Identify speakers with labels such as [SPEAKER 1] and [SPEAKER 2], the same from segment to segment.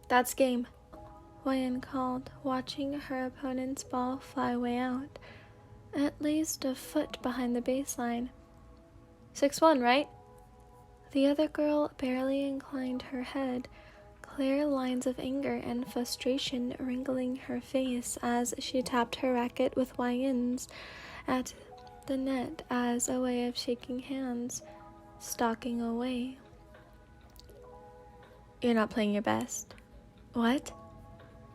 [SPEAKER 1] That's game, Wyan called, watching her opponent's ball fly way out, at least a foot behind the baseline. 6-1, right? The other girl barely inclined her head, clear lines of anger and frustration wrinkling her face as she tapped her racket with Wyan's at the net as a way of shaking hands, stalking away. You're not playing your best. What?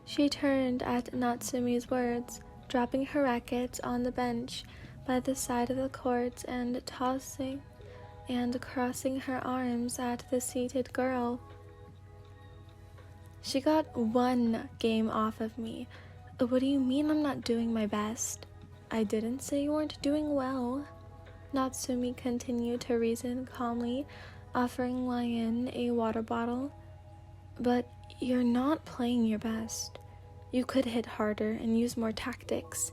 [SPEAKER 1] She turned at Natsumi's words, dropping her racket on the bench by the side of the court and tossing and crossing her arms at the seated girl. She got 1 game off of me. What do you mean I'm not doing my best? I didn't say you weren't doing well. Natsumi continued to reason calmly, offering Wyan a water bottle. But you're not playing your best. You could hit harder and use more tactics.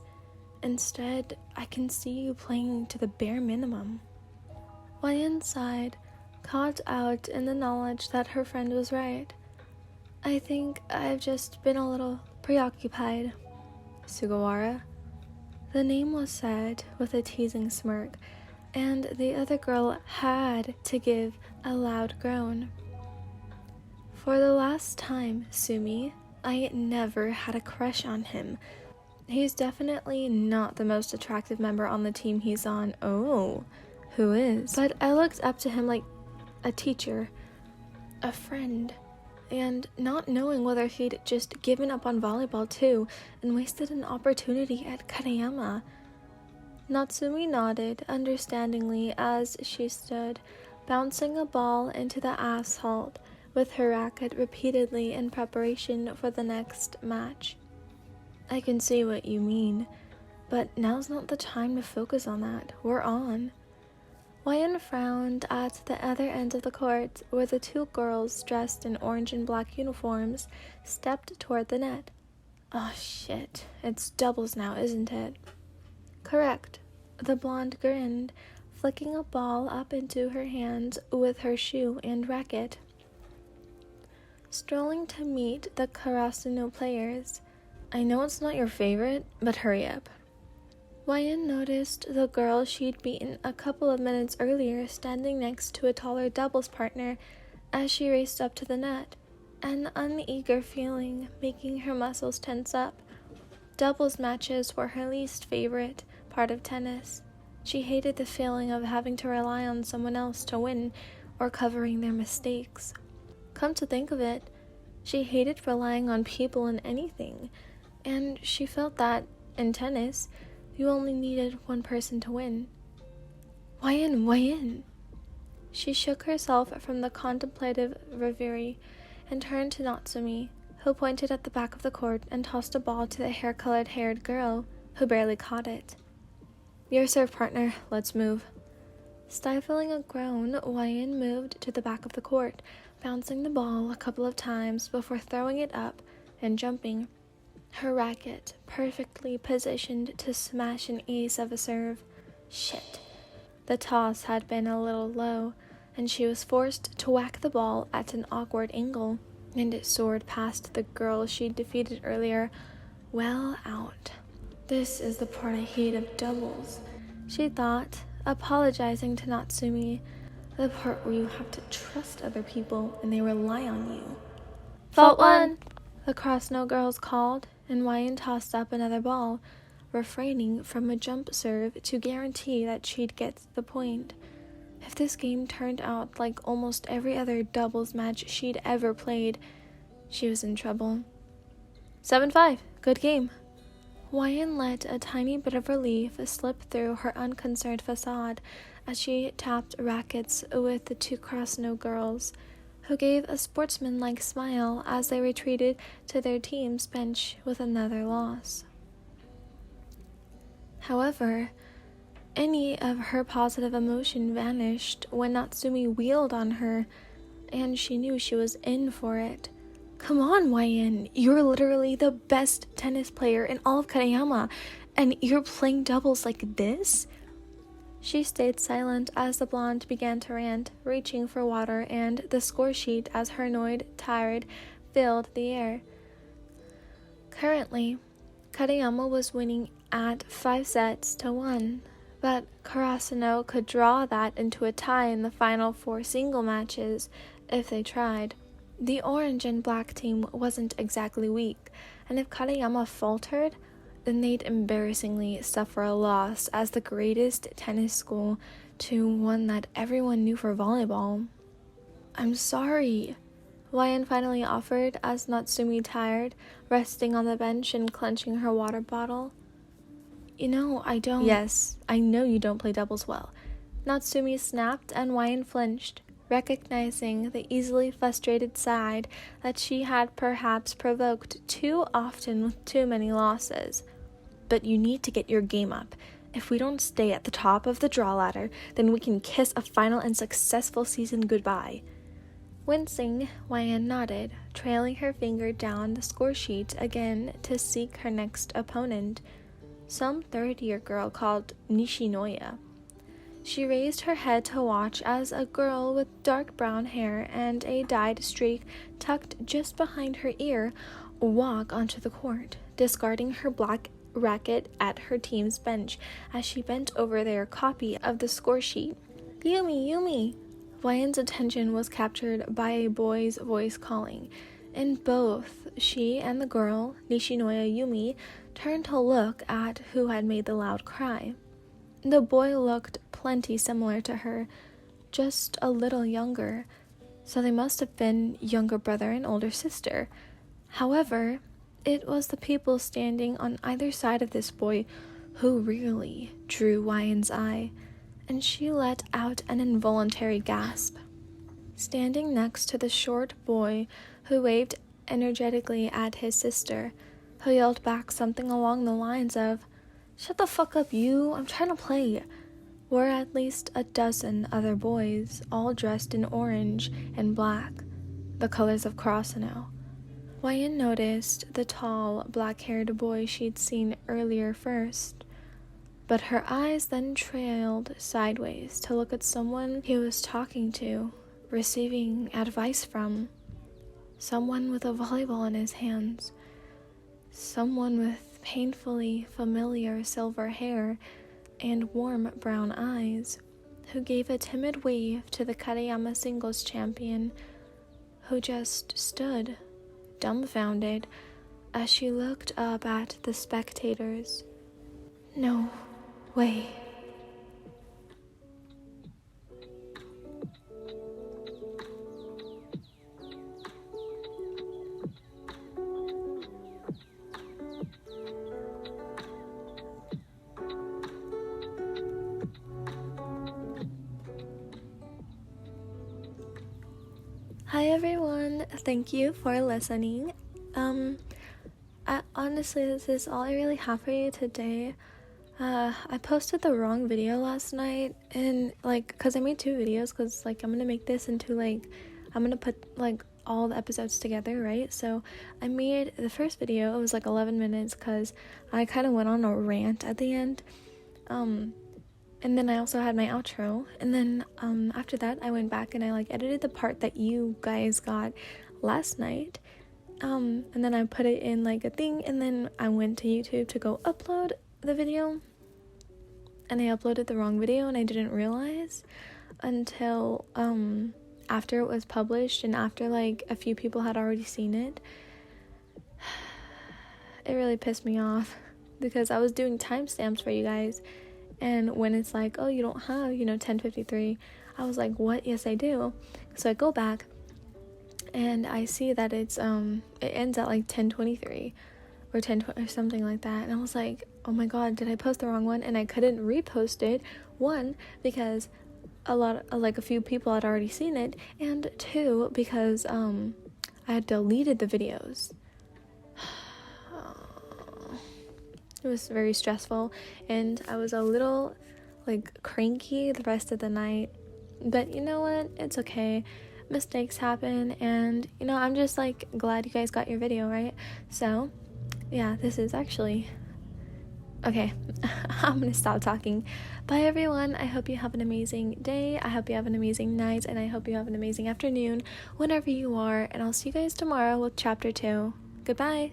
[SPEAKER 1] Instead, I can see you playing to the bare minimum. Wyan sighed, caught out in the knowledge that her friend was right. I think I've just been a little preoccupied. Sugawara? The name was said with a teasing smirk, and the other girl had to give a loud groan. For the last time, Sumi, I never had a crush on him. He's definitely not the most attractive member on the team he's on. Oh, who is? But I looked up to him like a teacher, a friend, and not knowing whether he'd just given up on volleyball too and wasted an opportunity at Kageyama. Natsumi nodded understandingly as she stood, bouncing a ball into the asphalt with her racket repeatedly in preparation for the next match. I can see what you mean, but now's not the time to focus on that. We're on. Wyan frowned at the other end of the court, where the 2 girls dressed in orange and black uniforms stepped toward the net. Oh shit, it's doubles now, isn't it? Correct. The blonde grinned, flicking a ball up into her hands with her shoe and racket. Strolling to meet the Karasuno players. I know it's not your favorite, but hurry up. Wyan noticed the girl she'd beaten a couple of minutes earlier standing next to a taller doubles partner as she raced up to the net, an uneager feeling making her muscles tense up. Doubles matches were her least favorite part of tennis. She hated the feeling of having to rely on someone else to win or covering their mistakes. Come to think of it, she hated relying on people in anything, and she felt that, in tennis, you only needed one person to win. Wyan! She shook herself from the contemplative reverie and turned to Natsumi, who pointed at the back of the court and tossed a ball to the hair-colored-haired girl, who barely caught it. Your serve, partner. Let's move. Stifling a groan, Wyan moved to the back of the court, bouncing the ball a couple of times before throwing it up and jumping, her racket perfectly positioned to smash an ace of a serve. Shit. The toss had been a little low, and she was forced to whack the ball at an awkward angle, and it soared past the girl she'd defeated earlier, well out. This is the part I hate of doubles, she thought, apologizing to Natsumi, the part where you have to trust other people and they rely on you. Fault 1! The Krasno girls called, and Wyan tossed up another ball, refraining from a jump serve to guarantee that she'd get the point. If this game turned out like almost every other doubles match she'd ever played, she was in trouble. 7-5, good game. Wyan let a tiny bit of relief slip through her unconcerned facade as she tapped rackets with the 2 Krasno girls, who gave a sportsmanlike smile as they retreated to their team's bench with another loss. However, any of her positive emotion vanished when Natsumi wheeled on her, and she knew she was in for it. Come on, Wyan, you're literally the best tennis player in all of Kageyama, and you're playing doubles like this? She stayed silent as the blonde began to rant, reaching for water and the score sheet as her annoyed, tired, filled the air. Currently, Kageyama was winning at 5-1, but Karasuno could draw that into a tie in the final 4 single matches if they tried. The orange and black team wasn't exactly weak, and if Kageyama faltered, then they'd embarrassingly suffer a loss as the greatest tennis school to one that everyone knew for volleyball. "I'm sorry," Hwayun finally offered as Natsumi tired, resting on the bench and clenching her water bottle. "You know, I don't..." "Yes, I know you don't play doubles well." Natsumi snapped, and Hwayun flinched, recognizing the easily frustrated side that she had perhaps provoked too often with too many losses. "But you need to get your game up. If we don't stay at the top of the draw ladder, then we can kiss a final and successful season goodbye." Wincing, Hwayun nodded, trailing her finger down the score sheet again to seek her next opponent, some third-year girl called Nishinoya. She raised her head to watch as a girl with dark brown hair and a dyed streak tucked just behind her ear walk onto the court, discarding her black racket at her team's bench as she bent over their copy of the score sheet. "Yumi, Yumi!" Hwayun's attention was captured by a boy's voice calling, and both she and the girl, Nishinoya Yumi, turned to look at who had made the loud cry. The boy looked plenty similar to her, just a little younger, so they must have been younger brother and older sister. However, it was the people standing on either side of this boy who really drew Hwayun's eye, and she let out an involuntary gasp. Standing next to the short boy who waved energetically at his sister, who yelled back something along the lines of, "Shut the fuck up, you, I'm trying to play," were at least a dozen other boys, all dressed in orange and black, the colors of Karasuno. Hwayun noticed the tall, black-haired boy she'd seen earlier first, but her eyes then trailed sideways to look at someone he was talking to, receiving advice from. Someone with a volleyball in his hands. Someone with painfully familiar silver hair and warm brown eyes, who gave a timid wave to the Kageyama singles champion, who just stood, dumbfounded, as she looked up at the spectators. "No way." Hi everyone, thank you for listening. Honestly, this is all I really have for you today. I posted the wrong video last night, and because I made 2 videos, because I'm gonna make this into I'm gonna put all the episodes together, right? So I made the first video, it was 11 minutes, because I kind of went on a rant at the end, and then I also had my outro, and then after that I went back and I edited the part that you guys got last night, and then I put it in a thing, and then I went to YouTube to go upload the video, and I uploaded the wrong video, and I didn't realize until after it was published, and after a few people had already seen it. It really pissed me off, because I was doing timestamps for you guys, and when it's oh, you don't have 10:53, I was what? Yes, I do. So I go back and I see that it's it ends at 10:23 or 10 or something like that, and I was oh my god, did I post the wrong one? And I couldn't repost it, one, because a few people had already seen it, and 2, because I had deleted the videos. It was very stressful, and I was a little cranky the rest of the night, but you know what, it's okay, mistakes happen, and I'm just glad you guys got your video, right? So yeah, this is actually Okay, I'm gonna stop talking. Bye everyone. I hope you have an amazing day. I hope you have an amazing night, and I hope you have an amazing afternoon whenever you are, and I'll see you guys tomorrow with chapter 2. Goodbye.